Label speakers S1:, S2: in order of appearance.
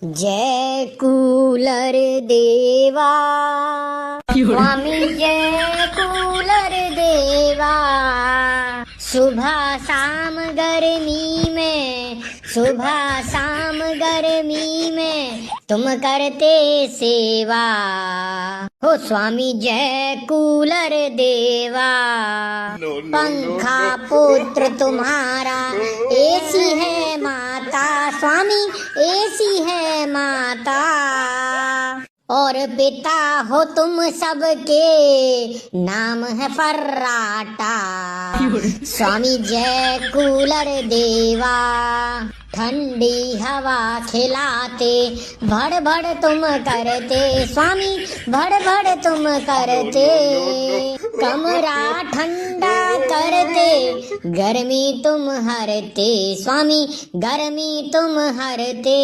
S1: जय कूलर देवा स्वामी जय कूलर देवा। सुबह शाम गर्मी में, सुबह शाम गर्मी में तुम करते सेवा हो स्वामी जय कूलर देवा। पंखा पुत्र तुम्हारा ऐसी है माता स्वामी, ऐसी है माता। और पिता हो तुम सबके नाम है फर्राटा स्वामी जय कूलर देवा। ठंडी हवा खिलाते भड़ भड़ तुम करते स्वामी, भड़ भड़ तुम करते। कमरा ठंडा करते गर्मी तुम हरते स्वामी, गर्मी तुम हरते।